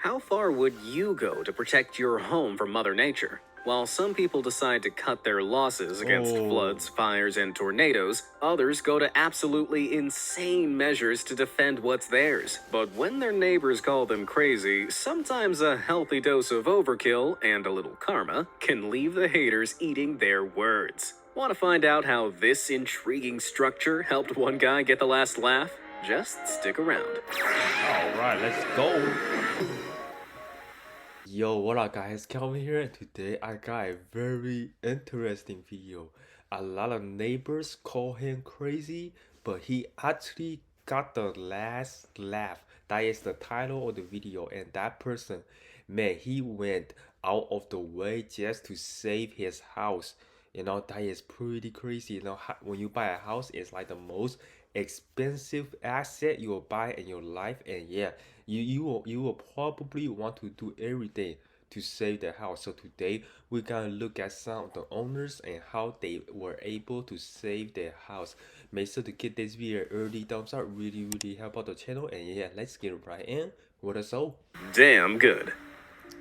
How far would you go to protect your home from Mother Nature? While some people decide to cut their losses against floods, fires, and tornadoes, others go to absolutely insane measures to defend what's theirs. But when their neighbors call them crazy, sometimes a healthy dose of overkill and a little karma can leave the haters eating their words. Want to find out how this intriguing structure helped one guy get the last laugh? Just stick around. Alright, let's go. Yo, what up guys, Calvin here, and today I got a very interesting video. A lot of neighbors call him crazy, but he actually got the last laugh. That is the title of the video, and that person, man, he went out of the way just to save his house. That is pretty crazy. When you buy a house, it's like the most expensive asset you will buy in your life, and yeah, you will probably want to do everything to save the house. So today we're gonna look at some of the owners and how they were able to save their house. Make sure to get this video early thumbs up, really help out the channel, and yeah, let's get right in with the show. Damn good.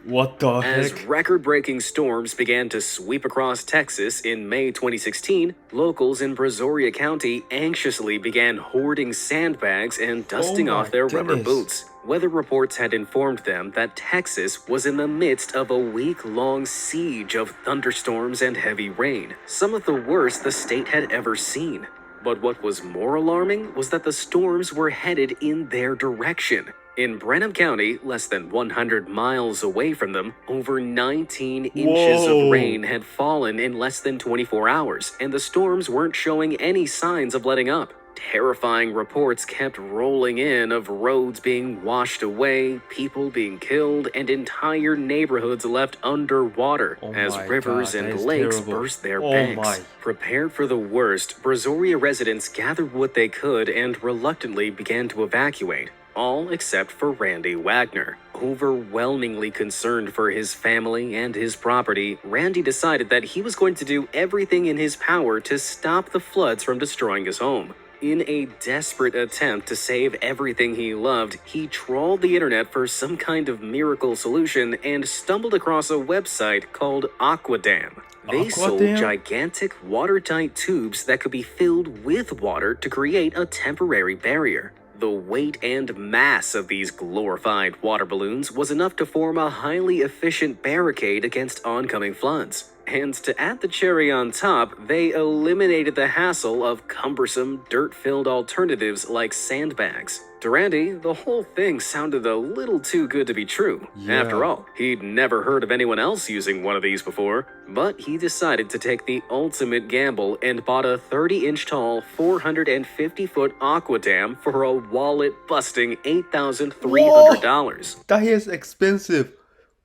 What the heck? As record-breaking storms began to sweep across Texas in May 2016, locals in Brazoria County anxiously began hoarding sandbags and dusting off their rubber boots. Weather reports had informed them that Texas was in the midst of a week-long siege of thunderstorms and heavy rain, some of the worst the state had ever seen. But what was more alarming was that the storms were headed in their direction. In Brenham County, less than 100 miles away from them, over 19 inches of rain had fallen in less than 24 hours, and the storms weren't showing any signs of letting up. Terrifying reports kept rolling in of roads being washed away, people being killed, and entire neighborhoods left underwater as rivers and lakes burst their banks. Prepared for the worst, Brazoria residents gathered what they could and reluctantly began to evacuate. All except for Randy Wagner. Overwhelmingly concerned for his family and his property, Randy decided that he was going to do everything in his power to stop the floods from destroying his home. In a desperate attempt to save everything he loved, he trawled the internet for some kind of miracle solution and stumbled across a website called Aquadam. They sold gigantic watertight tubes that could be filled with water to create a temporary barrier. The weight and mass of these glorified water balloons was enough to form a highly efficient barricade against oncoming floods. And to add the cherry on top, they eliminated the hassle of cumbersome, dirt-filled alternatives like sandbags. To Randy, the whole thing sounded a little too good to be true. After all, he'd never heard of anyone else using one of these before. But he decided to take the ultimate gamble and bought a 30-inch tall, 450-foot Aquadam for a wallet-busting $8,300. That is expensive.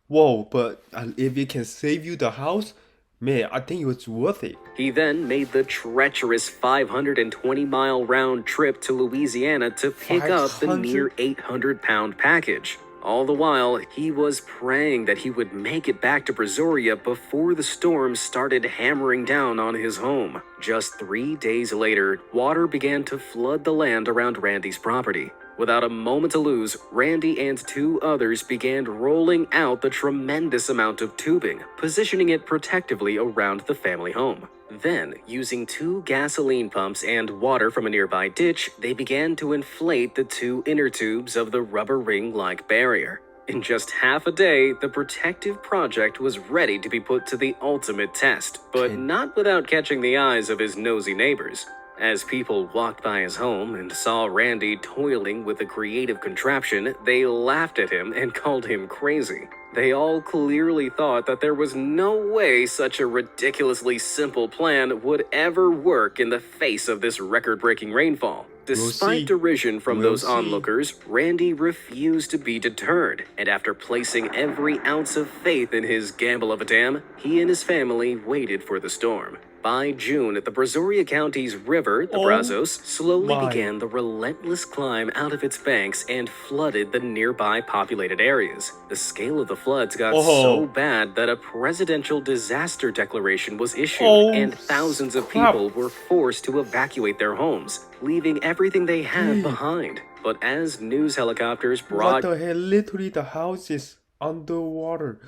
Whoa, but if it can save you the house, man, I think it's worth it. He then made the treacherous 520-mile round trip to Louisiana to pick up the near 800-pound package. All the while, he was praying that he would make it back to Brazoria before the storms started hammering down on his home. Just 3 days later, water began to flood the land around Randy's property. Without a moment to lose, Randy and two others began rolling out the tremendous amount of tubing, positioning it protectively around the family home. Then, using 2 gasoline pumps and water from a nearby ditch, they began to inflate the 2 inner tubes of the rubber ring-like barrier. In just half a day, the protective project was ready to be put to the ultimate test, but not without catching the eyes of his nosy neighbors. As people walked by his home and saw Randy toiling with a creative contraption, they laughed at him and called him crazy. They all clearly thought that there was no way such a ridiculously simple plan would ever work in the face of this record-breaking rainfall. Despite derision from those onlookers, Randy refused to be deterred, and after placing every ounce of faith in his gamble of a dam, he and his family waited for the storm. By June, the Brazoria County's river, the Brazos, slowly began the relentless climb out of its banks and flooded the nearby populated areas. The scale of the floods got so bad that a presidential disaster declaration was issued, and thousands of people were forced to evacuate their homes, leaving everything they had behind. But as news helicopters What the hell? Literally, the house is underwater.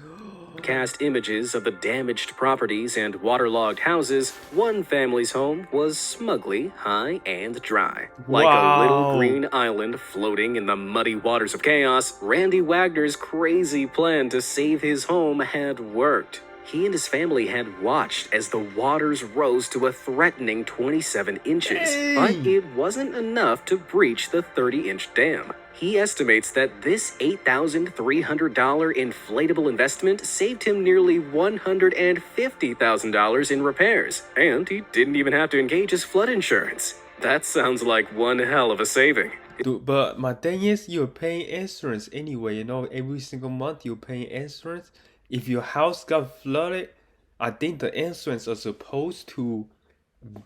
Cast images of the damaged properties and waterlogged houses, one family's home was smugly high and dry. Like a little green island floating in the muddy waters of chaos, Randy Wagner's crazy plan to save his home had worked. He and his family had watched as the waters rose to a threatening 27 inches, but it wasn't enough to breach the 30-inch dam. He estimates that this $8,300 inflatable investment saved him nearly $150,000 in repairs, and he didn't even have to engage his flood insurance. That sounds like one hell of a saving. Dude, but my thing is, you're paying insurance anyway, you know, every single month you're paying insurance. If your house got flooded, I think the insurance are supposed to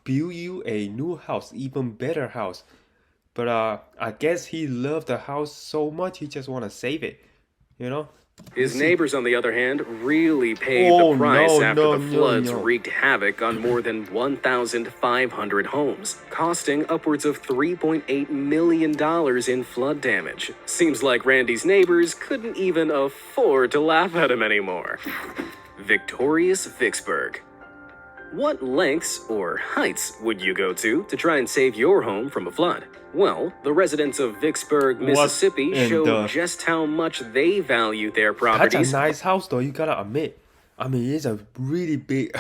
build you a new house, even better house. But I guess he loved the house so much, he just want to save it, you know? His neighbors, on the other hand, really paid the price after the floods wreaked havoc on more than 1,500 homes, costing upwards of $3.8 million in flood damage. Seems like Randy's neighbors couldn't even afford to laugh at him anymore. Victorious Vicksburg. What lengths or heights would you go to try and save your home from a flood? Well, the residents of Vicksburg, Mississippi showed just how much they value their properties. That's a nice house though, you gotta admit. I mean, it's a really big...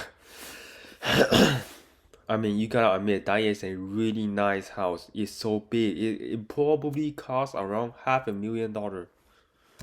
I mean, you gotta admit, that is a really nice house. It's so big, it probably costs around $500,000.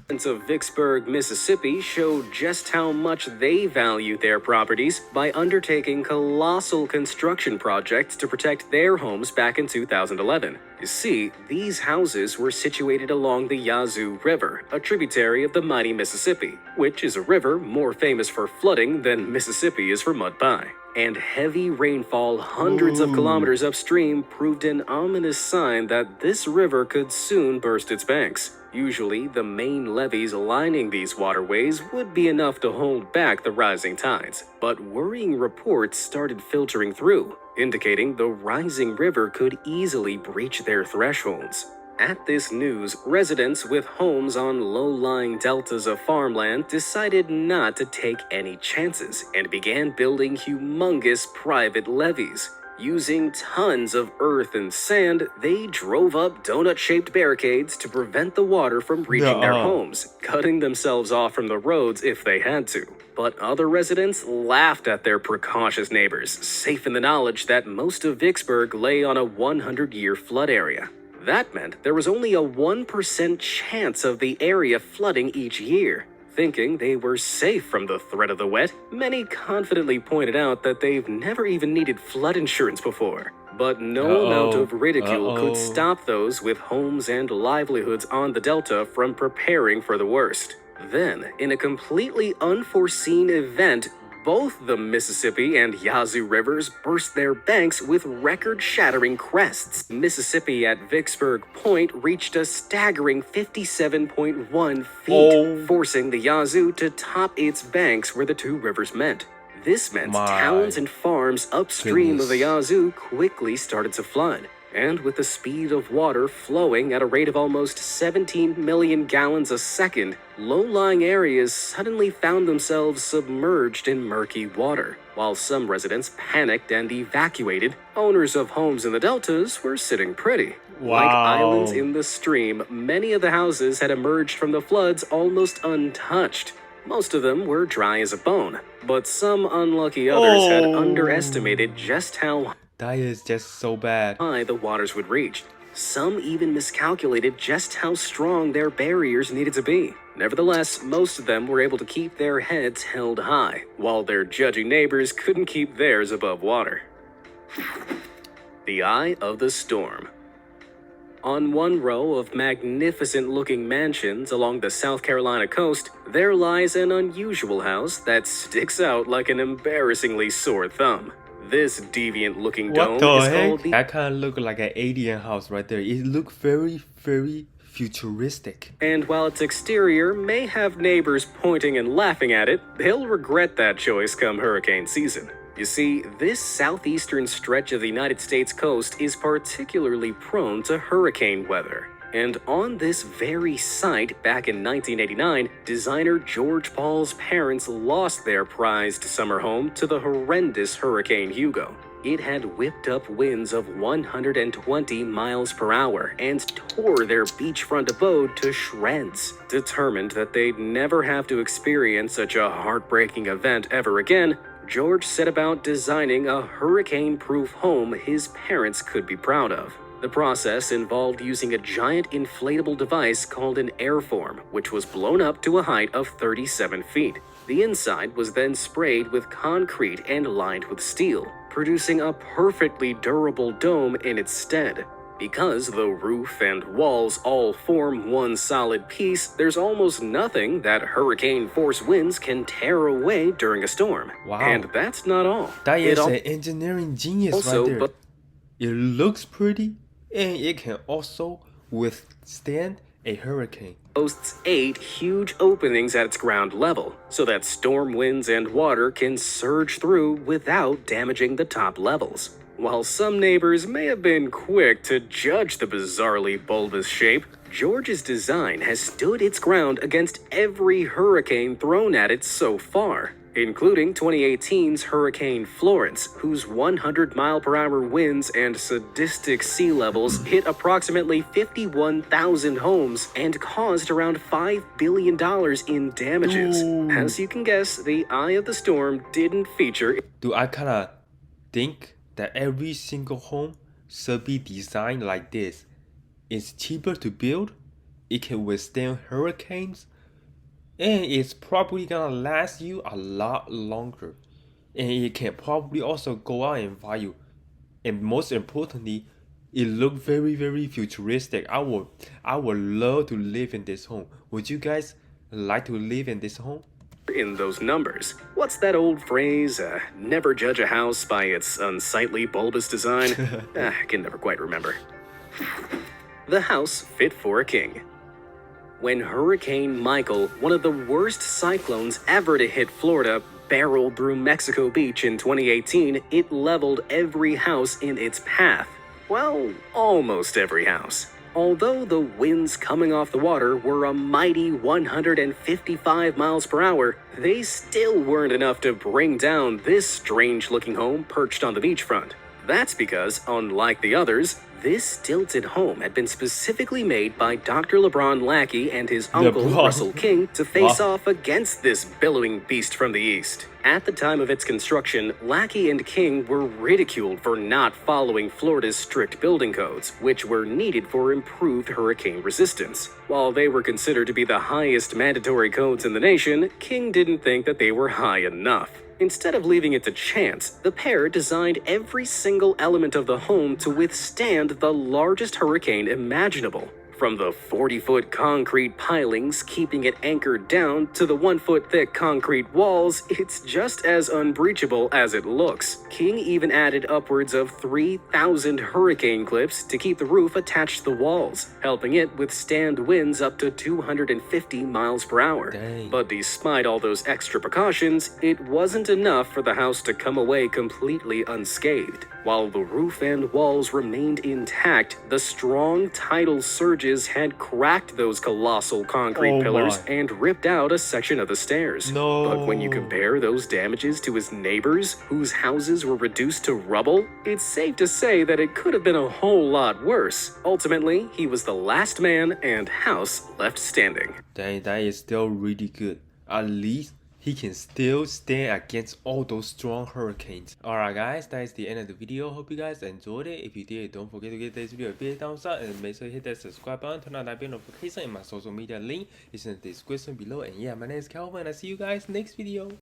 Residents of Vicksburg, Mississippi showed just how much they value their properties by undertaking colossal construction projects to protect their homes back in 2011. You see, these houses were situated along the Yazoo River, a tributary of the mighty Mississippi, which is a river more famous for flooding than Mississippi is for mud pie. And heavy rainfall hundreds of kilometers upstream proved an ominous sign that this river could soon burst its banks. Usually, the main levees lining these waterways would be enough to hold back the rising tides, but worrying reports started filtering through, indicating the rising river could easily breach their thresholds. At this news, residents with homes on low-lying deltas of farmland decided not to take any chances and began building humongous private levees. Using tons of earth and sand, they drove up donut-shaped barricades to prevent the water from reaching their homes, cutting themselves off from the roads if they had to. But other residents laughed at their precautious neighbors, safe in the knowledge that most of Vicksburg lay on a 100-year flood area. That meant there was only a 1% chance of the area flooding each year. Thinking they were safe from the threat of the wet, many confidently pointed out that they've never even needed flood insurance before. But no amount of ridicule could stop those with homes and livelihoods on the Delta from preparing for the worst. Then, in a completely unforeseen event, both the Mississippi and Yazoo rivers burst their banks with record-shattering crests. Mississippi at Vicksburg Point reached a staggering 57.1 feet, forcing the Yazoo to top its banks where the two rivers met. This meant towns and farms upstream of the Yazoo quickly started to flood. And with the speed of water flowing at a rate of almost 17 million gallons a second, low-lying areas suddenly found themselves submerged in murky water. While some residents panicked and evacuated, owners of homes in the deltas were sitting pretty. Like islands in the stream, many of the houses had emerged from the floods almost untouched. Most of them were dry as a bone, but some unlucky others had underestimated just how that is just so bad. High the waters would reach. Some even miscalculated just how strong their barriers needed to be. Nevertheless, most of them were able to keep their heads held high, while their judgy neighbors couldn't keep theirs above water. The Eye of the Storm. On one row of magnificent-looking mansions along the South Carolina coast, there lies an unusual house that sticks out like an embarrassingly sore thumb. This deviant-looking What dome the is heck? called the That kind of look like an alien house right there. It look very, very futuristic. And while its exterior may have neighbors pointing and laughing at it, they'll regret that choice come hurricane season. You see, this southeastern stretch of the United States coast is particularly prone to hurricane weather. And on this very site, back in 1989, designer George Paul's parents lost their prized summer home to the horrendous Hurricane Hugo. It had whipped up winds of 120 miles per hour and tore their beachfront abode to shreds. Determined that they'd never have to experience such a heartbreaking event ever again, George set about designing a hurricane-proof home his parents could be proud of. The process involved using a giant inflatable device called an airform, which was blown up to a height of 37 feet. The inside was then sprayed with concrete and lined with steel, producing a perfectly durable dome in its stead. Because the roof and walls all form one solid piece, there's almost nothing that hurricane-force winds can tear away during a storm. Wow. And that's not all. That is an engineering genius right there. It looks pretty, and it can also withstand a hurricane. Boasts 8 huge openings at its ground level, so that storm winds and water can surge through without damaging the top levels. While some neighbors may have been quick to judge the bizarrely bulbous shape, George's design has stood its ground against every hurricane thrown at it so far, including 2018's Hurricane Florence, whose 100-mile-per-hour winds and sadistic sea levels hit approximately 51,000 homes and caused around $5 billion in damages. Ooh. As you can guess, the eye of the storm didn't feature. Do I kind of think that every single home should be designed like this? It's cheaper to build, it can withstand hurricanes, and it's probably gonna last you a lot longer, and it can probably also go out and value, and most importantly, it look very, very futuristic. I would love to live in this home. Would you guys like to live in this home? In those numbers. What's that old phrase? Never judge a house by its unsightly bulbous design? I can never quite remember. The house fit for a king. When Hurricane Michael, one of the worst cyclones ever to hit Florida, barreled through Mexico Beach in 2018, it leveled every house in its path. Well, almost every house. Although the winds coming off the water were a mighty 155 miles per hour, they still weren't enough to bring down this strange-looking home perched on the beachfront. That's because, unlike the others, this stilted home had been specifically made by Dr. LeBron Lackey and his uncle, Russell King, to face off against this billowing beast from the east. At the time of its construction, Lackey and King were ridiculed for not following Florida's strict building codes, which were needed for improved hurricane resistance. While they were considered to be the highest mandatory codes in the nation, King didn't think that they were high enough. Instead of leaving it to chance, the pair designed every single element of the home to withstand the largest hurricane imaginable. From the 40-foot concrete pilings keeping it anchored down to the 1-foot-thick concrete walls, it's just as unbreachable as it looks. King even added upwards of 3,000 hurricane clips to keep the roof attached to the walls, helping it withstand winds up to 250 miles per hour. Dang. But despite all those extra precautions, it wasn't enough for the house to come away completely unscathed. While the roof and walls remained intact, the strong tidal surges had cracked those colossal concrete pillars and ripped out a section of the stairs. No. But when you compare those damages to his neighbors, whose houses were reduced to rubble, it's safe to say that it could have been a whole lot worse. Ultimately, he was the last man and house left standing. Dang, that is still really good. At least he can still stand against all those strong hurricanes. Alright guys, that is the end of the video. Hope you guys enjoyed it. If you did, don't forget to give this video a big thumbs up and make sure you hit that subscribe button, turn on that bell notification, and my social media link is in the description below. And yeah, my name is Calvin and I see you guys next video.